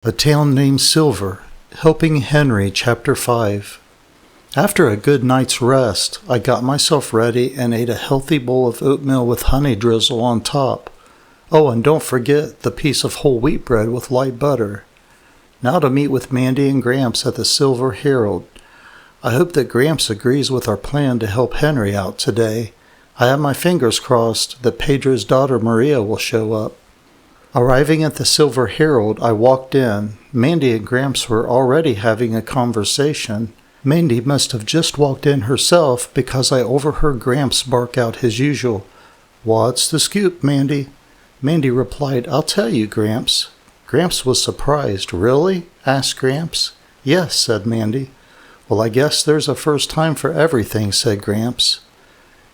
A Town Named Silver, Helping Henry, Chapter 5. After a good night's rest, I got myself ready and ate a healthy bowl of oatmeal with honey drizzle on top. Oh, and don't forget the piece of whole wheat bread with light butter. Now to meet with Mandy and Gramps at the Silver Herald. I hope that Gramps agrees with our plan to help Henry out today. I have my fingers crossed that Pedro's daughter Maria will show up. Arriving at the Silver Herald, I walked in. Mandy and Gramps were already having a conversation. Mandy must have just walked in herself because I overheard Gramps bark out his usual, "What's the scoop, Mandy?" Mandy replied, "I'll tell you, Gramps." Gramps was surprised. "Really?" asked Gramps. "Yes," said Mandy. "Well, I guess there's a first time for everything," said Gramps.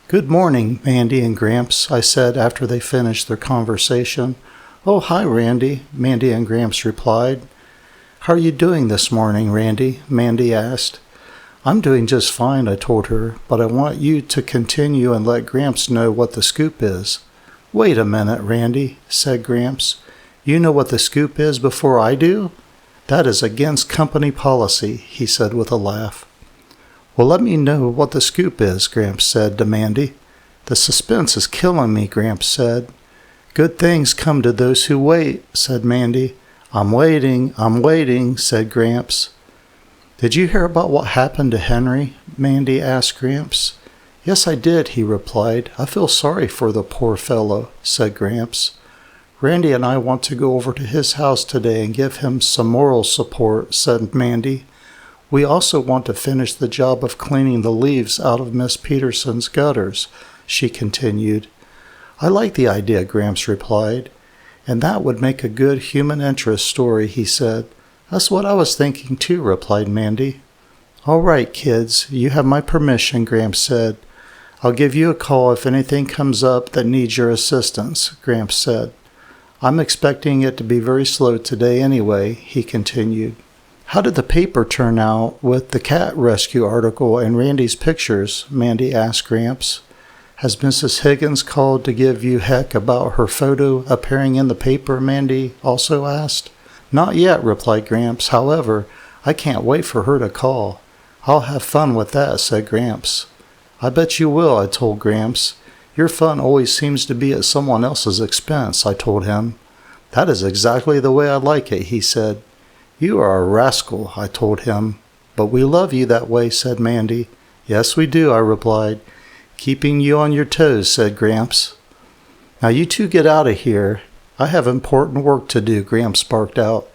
"Good morning, Mandy and Gramps," I said after they finished their conversation. "Oh, hi, Randy," Mandy and Gramps replied. "How are you doing this morning, Randy?" Mandy asked. "I'm doing just fine," I told her, "but I want you to continue and let Gramps know what the scoop is." "Wait a minute, Randy," said Gramps. "You know what the scoop is before I do?" "That is against company policy," he said with a laugh. "Well, let me know what the scoop is," Gramps said to Mandy. "The suspense is killing me," Gramps said. "Good things come to those who wait," said Mandy. I'm waiting," said Gramps. "Did you hear about what happened to Henry?" Mandy asked Gramps. "Yes, I did," he replied. "I feel sorry for the poor fellow," said Gramps. "Randy and I want to go over to his house today and give him some moral support," said Mandy. "We also want to finish the job of cleaning the leaves out of Miss Peterson's gutters," she continued. "I like the idea," Gramps replied. "And that would make a good human interest story," he said. "That's what I was thinking too," replied Mandy. "All right, kids, you have my permission," Gramps said. "I'll give you a call if anything comes up that needs your assistance," Gramps said. "I'm expecting it to be very slow today anyway," he continued. "How did the paper turn out with the cat rescue article and Randy's pictures?" Mandy asked Gramps. "Has Mrs. Higgins called to give you heck about her photo appearing in the paper?" Mandy also asked. "Not yet," replied Gramps. "However, I can't wait for her to call." "I'll have fun with that," said Gramps. "I bet you will," I told Gramps. "Your fun always seems to be at someone else's expense," I told him. "That is exactly the way I like it," he said. "You are a rascal," I told him. "But we love you that way," said Mandy. "Yes, we do," I replied. "Keeping you on your toes," said Gramps. "Now you two get out of here. I have important work to do," Gramps barked out.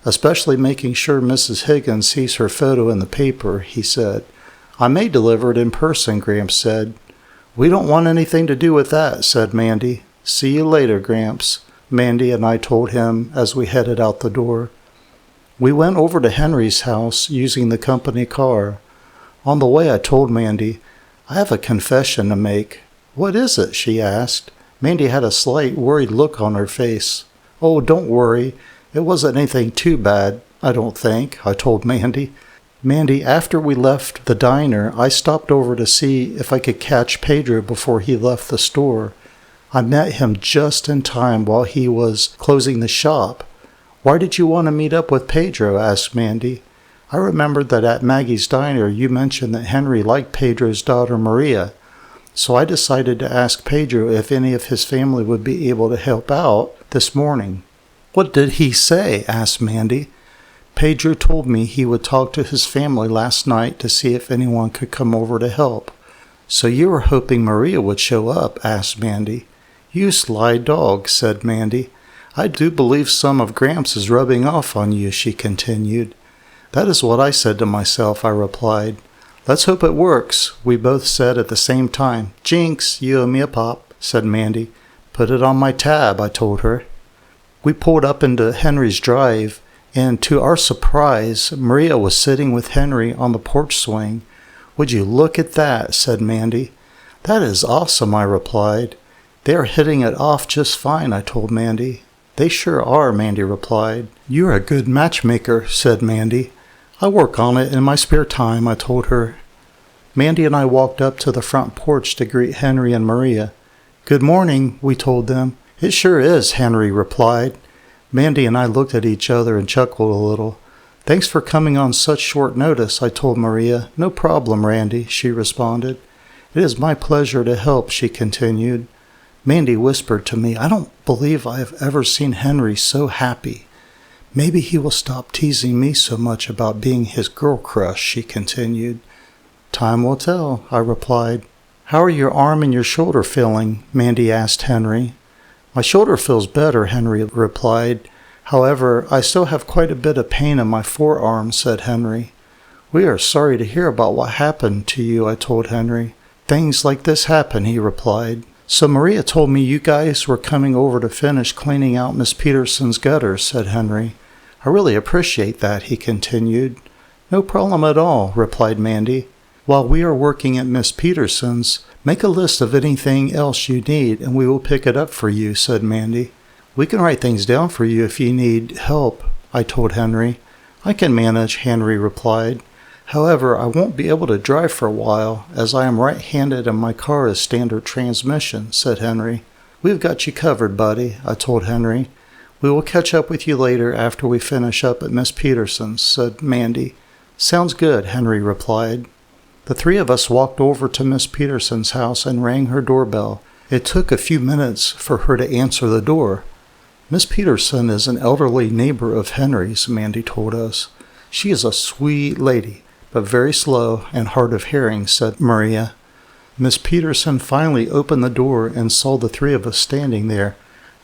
"Especially making sure Mrs. Higgins sees her photo in the paper," he said. "I may deliver it in person," Gramps said. "We don't want anything to do with that," said Mandy. "See you later, Gramps," Mandy and I told him as we headed out the door. We went over to Henry's house using the company car. On the way I told Mandy, "I have a confession to make." "What is it?" she asked. Mandy had a slight worried look on her face. "Oh, don't worry. It wasn't anything too bad, I don't think," I told Mandy. "Mandy, after we left the diner, I stopped over to see if I could catch Pedro before he left the store. I met him just in time while he was closing the shop." "Why did you want to meet up with Pedro?" asked Mandy. "I remembered that at Maggie's diner you mentioned that Henry liked Pedro's daughter Maria, so I decided to ask Pedro if any of his family would be able to help out this morning." "What did he say?" asked Mandy. "Pedro told me he would talk to his family last night to see if anyone could come over to help." "So you were hoping Maria would show up?" asked Mandy. "You sly dog," said Mandy. "I do believe some of Gramps is rubbing off on you," she continued. "That is what I said to myself," I replied. "Let's hope it works," we both said at the same time. "Jinx, you owe me a pop," said Mandy. "Put it on my tab," I told her. We pulled up into Henry's drive, and to our surprise, Maria was sitting with Henry on the porch swing. "Would you look at that?" said Mandy. "That is awesome," I replied. "They are hitting it off just fine," I told Mandy. "They sure are," Mandy replied. "You're a good matchmaker," said Mandy. "I work on it in my spare time," I told her. Mandy and I walked up to the front porch to greet Henry and Maria. "Good morning," we told them. "It sure is," Henry replied. Mandy and I looked at each other and chuckled a little. "Thanks for coming on such short notice," I told Maria. "No problem, Randy," she responded. "It is my pleasure to help," she continued. Mandy whispered to me, "I don't believe I have ever seen Henry so happy. Maybe he will stop teasing me so much about being his girl crush," she continued. "Time will tell," I replied. "How are your arm and your shoulder feeling?" Mandy asked Henry. "My shoulder feels better," Henry replied. "However, I still have quite a bit of pain in my forearm," said Henry. "We are sorry to hear about what happened to you," I told Henry. "Things like this happen," he replied. "So Maria told me you guys were coming over to finish cleaning out Miss Peterson's gutters," said Henry. "I really appreciate that," he continued. "No problem at all," replied Mandy. "While we are working at Miss Peterson's, make a list of anything else you need and we will pick it up for you," said Mandy. "We can write things down for you if you need help," I told Henry. "I can manage," Henry replied. "However, I won't be able to drive for a while, as I am right-handed and my car is standard transmission," said Henry. "We've got you covered, buddy," I told Henry. "We will catch up with you later after we finish up at Miss Peterson's," said Mandy. "Sounds good," Henry replied. The three of us walked over to Miss Peterson's house and rang her doorbell. It took a few minutes for her to answer the door. "Miss Peterson is an elderly neighbor of Henry's," Mandy told us. "She is a sweet lady, but very slow and hard of hearing," said Maria. Miss Peterson finally opened the door and saw the three of us standing there.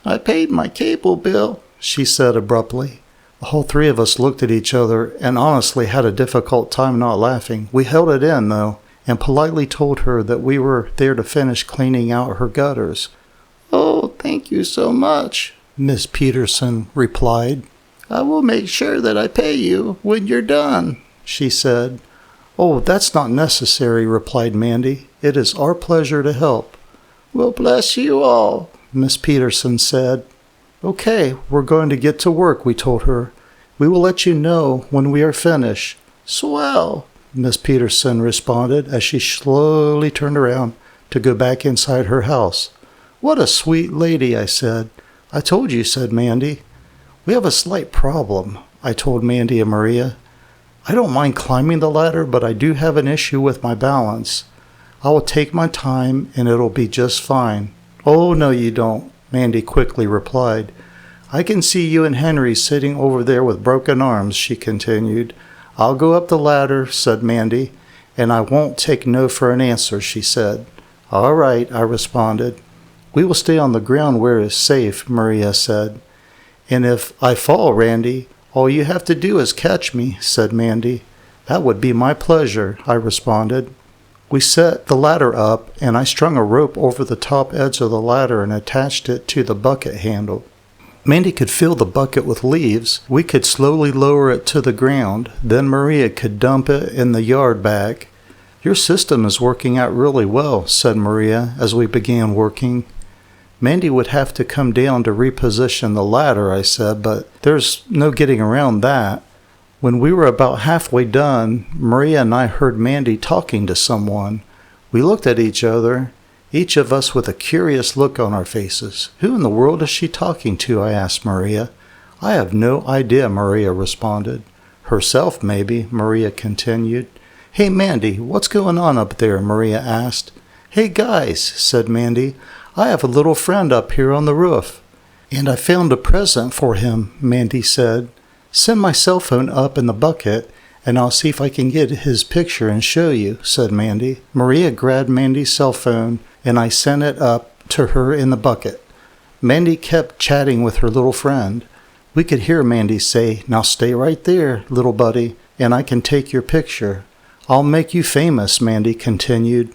"I paid my cable bill," she said abruptly. The whole three of us looked at each other and honestly had a difficult time not laughing. We held it in, though, and politely told her that we were there to finish cleaning out her gutters. "Oh, thank you so much," Miss Peterson replied. "I will make sure that I pay you when you're done," she said. "Oh, that's not necessary," replied Mandy. "It is our pleasure to help." "Well, bless you all," Miss Peterson said. "Okay, we're going to get to work," we told her. "We will let you know when we are finished." "Swell," Miss Peterson responded as she slowly turned around to go back inside her house. "What a sweet lady," I said. "I told you," said Mandy. "We have a slight problem," I told Mandy and Maria. "I don't mind climbing the ladder, but I do have an issue with my balance. I will take my time and it'll be just fine." "Oh, no, you don't," Mandy quickly replied. "I can see you and Henry sitting over there with broken arms," she continued. "I'll go up the ladder," said Mandy, "and I won't take no for an answer," she said. "All right," I responded. "We will stay on the ground where it is safe," Maria said. "And if I fall, Randy, all you have to do is catch me," said Mandy. "That would be my pleasure," I responded. We set the ladder up, and I strung a rope over the top edge of the ladder and attached it to the bucket handle. Mandy could fill the bucket with leaves. We could slowly lower it to the ground. Then Maria could dump it in the yard bag. "Your system is working out really well," said Maria as we began working. "Mandy would have to come down to reposition the ladder," I said, "but there's no getting around that." When we were about halfway done, Maria and I heard Mandy talking to someone. We looked at each other, each of us with a curious look on our faces. "Who in the world is she talking to?" I asked Maria. "I have no idea," Maria responded. "Herself, maybe," Maria continued. "Hey, Mandy, what's going on up there?" Maria asked. "Hey, guys," said Mandy. "I have a little friend up here on the roof." "And I found a present for him," Mandy said. "Send my cell phone up in the bucket, and I'll see if I can get his picture and show you," said Mandy. Maria grabbed Mandy's cell phone, and I sent it up to her in the bucket. Mandy kept chatting with her little friend. We could hear Mandy say, "Now stay right there, little buddy, and I can take your picture." "I'll make you famous," Mandy continued.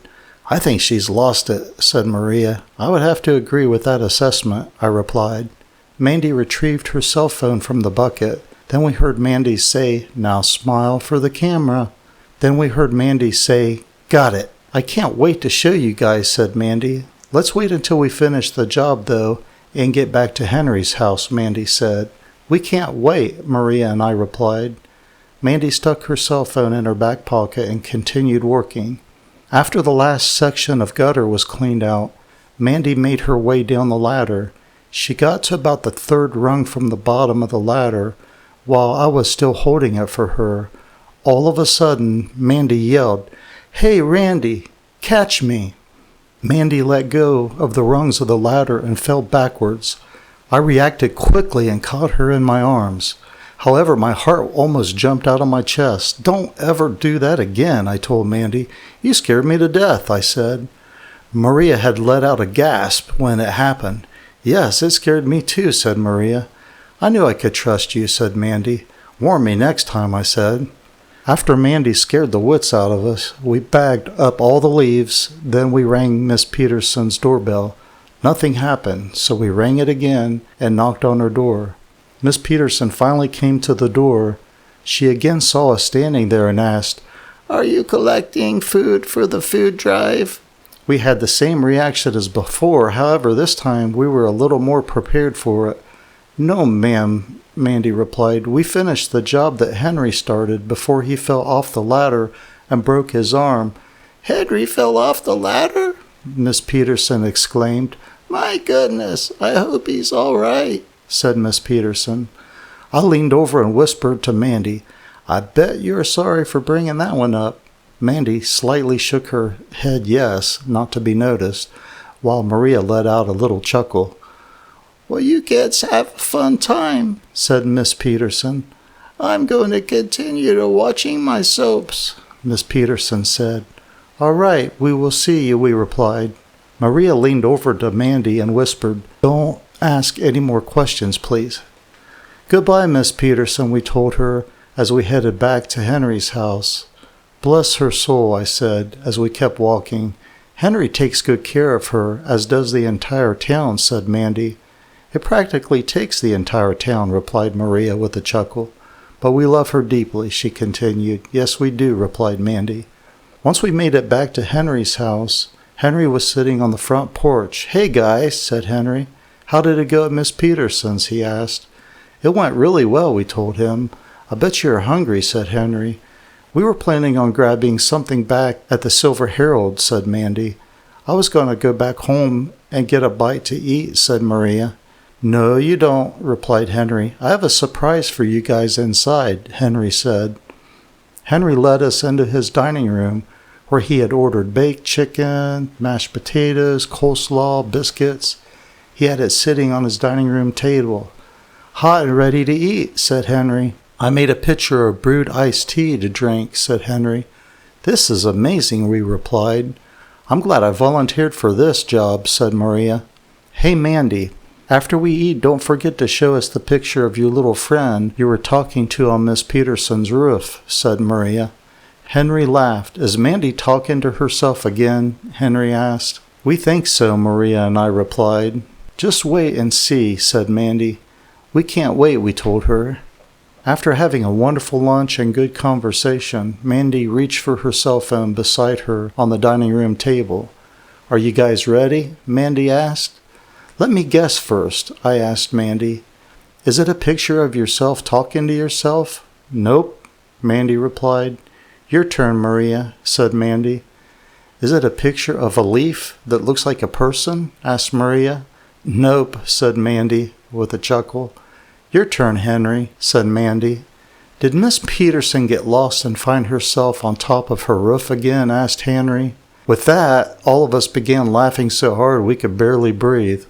"I think she's lost it," said Maria. "I would have to agree with that assessment," I replied. Mandy retrieved her cell phone from the bucket. Then we heard Mandy say, "Now smile for the camera." Then we heard Mandy say, "Got it." "I can't wait to show you guys," said Mandy. "Let's wait until we finish the job, though, and get back to Henry's house," Mandy said. "We can't wait," Maria and I replied. Mandy stuck her cell phone in her back pocket and continued working. After the last section of gutter was cleaned out, Mandy made her way down the ladder. She got to about the third rung from the bottom of the ladder while I was still holding it for her. All of a sudden, Mandy yelled, "Hey, Randy, catch me!" Mandy let go of the rungs of the ladder and fell backwards. I reacted quickly and caught her in my arms. However, my heart almost jumped out of my chest. "Don't ever do that again," I told Mandy. "You scared me to death," I said. Maria had let out a gasp when it happened. "Yes, it scared me too," said Maria. "I knew I could trust you," said Mandy. "Warn me next time," I said. After Mandy scared the wits out of us, we bagged up all the leaves, then we rang Miss Peterson's doorbell. Nothing happened, so we rang it again and knocked on her door. Miss Peterson finally came to the door. She again saw us standing there and asked, "Are you collecting food for the food drive?" We had the same reaction as before, however, this time we were a little more prepared for it. "No, ma'am," Mandy replied. "We finished the job that Henry started before he fell off the ladder and broke his arm." "Henry fell off the ladder?" Miss Peterson exclaimed. "My goodness, I hope he's all right," said Miss Peterson. I leaned over and whispered to Mandy, "I bet you're sorry for bringing that one up." Mandy slightly shook her head yes, not to be noticed, while Maria let out a little chuckle. "Well, you kids have a fun time," said Miss Peterson. "I'm going to continue to watching my soaps," Miss Peterson said. "All right, we will see you," we replied. Maria leaned over to Mandy and whispered, "Don't ask any more questions, please." "Goodbye, Miss Peterson," we told her as we headed back to Henry's house. "Bless her soul," I said as we kept walking. "Henry takes good care of her, as does the entire town," said Mandy. "It practically takes the entire town," replied Maria with a chuckle. "But we love her deeply," she continued. "Yes, we do," replied Mandy. Once we made it back to Henry's house, Henry was sitting on the front porch. "Hey, guys," said Henry. "How did it go at Miss Peterson's?" he asked. "It went really well," we told him. "I bet you're hungry," said Henry. "We were planning on grabbing something back at the Silver Herald," said Mandy. "I was going to go back home and get a bite to eat," said Maria. "No, you don't," replied Henry. "I have a surprise for you guys inside," Henry said. Henry led us into his dining room, where he had ordered baked chicken, mashed potatoes, coleslaw, biscuits. He had it sitting on his dining room table. "Hot and ready to eat," said Henry. "I made a pitcher of brewed iced tea to drink," said Henry. "This is amazing," we replied. "I'm glad I volunteered for this job," said Maria. "Hey, Mandy, after we eat, don't forget to show us the picture of your little friend you were talking to on Miss Peterson's roof," said Maria. Henry laughed. "Is Mandy talking to herself again?" Henry asked. "We think so," Maria and I replied. "Just wait and see," said Mandy. "We can't wait," we told her. After having a wonderful lunch and good conversation, Mandy reached for her cell phone beside her on the dining room table. "Are you guys ready?" Mandy asked. "Let me guess first," I asked Mandy. "Is it a picture of yourself talking to yourself?" "Nope," Mandy replied. "Your turn, Maria," said Mandy. "Is it a picture of a leaf that looks like a person?" asked Maria. "Nope," said Mandy with a chuckle. "Your turn, Henry," said Mandy. "Did Miss Peterson get lost and find herself on top of her roof again?" asked Henry. With that, all of us began laughing so hard we could barely breathe.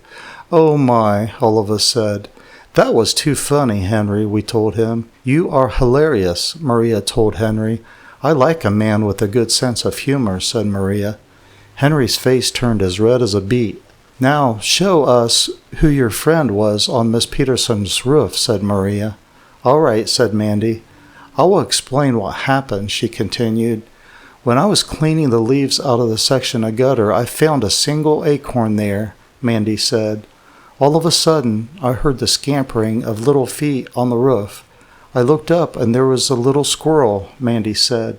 "Oh my," all of us said. "That was too funny, Henry," we told him. "You are hilarious," Maria told Henry. "I like a man with a good sense of humor," said Maria. Henry's face turned as red as a beet. "Now, show us who your friend was on Miss Peterson's roof," said Maria. "All right," said Mandy. "I will explain what happened," she continued. "When I was cleaning the leaves out of the section of gutter, I found a single acorn there," Mandy said. "All of a sudden, I heard the scampering of little feet on the roof. I looked up and there was a little squirrel," Mandy said.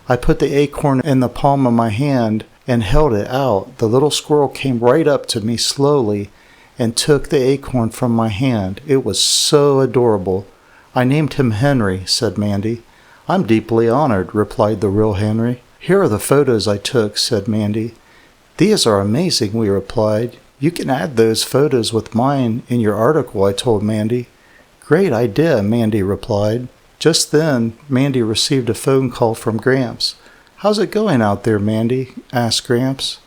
"I put the acorn in the palm of my hand and held it out. The little squirrel came right up to me slowly and took the acorn from my hand. It was so adorable. I named him Henry," said Mandy. "I'm deeply honored," replied the real Henry. "Here are the photos I took," said Mandy. "These are amazing," we replied. You can add those photos with mine in your article, I told Mandy. Great idea, Mandy replied. Just then, Mandy received a phone call from Gramps. How's it going out there, Mandy? Asked Gramps.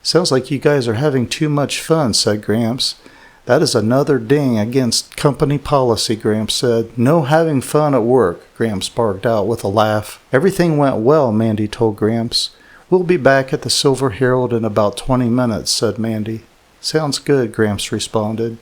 Sounds like you guys are having too much fun, said Gramps. That is another ding against company policy, Gramps said. No having fun at work, Gramps barked out with a laugh. Everything went well, Mandy told Gramps. We'll be back at the Silver Herald in about 20 minutes, said Mandy. Sounds good, Gramps responded.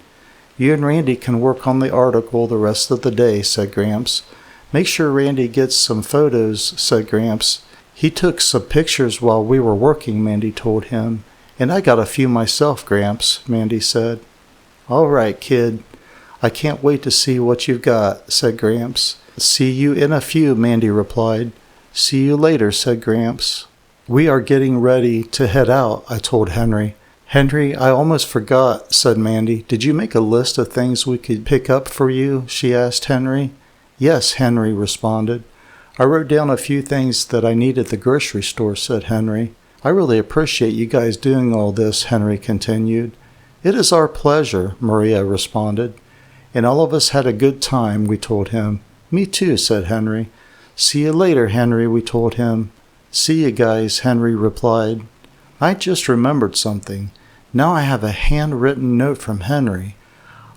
You and Randy can work on the article the rest of the day, said Gramps. Make sure Randy gets some photos, said Gramps. He took some pictures while we were working, Mandy told him. And I got a few myself, Gramps, Mandy said. All right, kid. I can't wait to see what you've got, said Gramps. See you in a few, Mandy replied. See you later, said Gramps. We are getting ready to head out, I told Henry. Henry, I almost forgot, said Mandy. Did you make a list of things we could pick up for you? She asked Henry. Yes, Henry responded. I wrote down a few things that I need at the grocery store, said Henry. I really appreciate you guys doing all this, Henry continued. It is our pleasure, Maria responded. And all of us had a good time, we told him. Me too, said Henry. See you later, Henry, we told him. See you guys, Henry replied. I just remembered something. Now I have a handwritten note from Henry.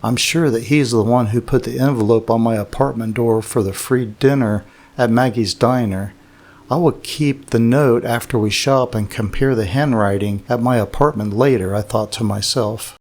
I'm sure that he's the one who put the envelope on my apartment door for the free dinner at Maggie's Diner. I will keep the note after we shop and compare the handwriting at my apartment later, I thought to myself.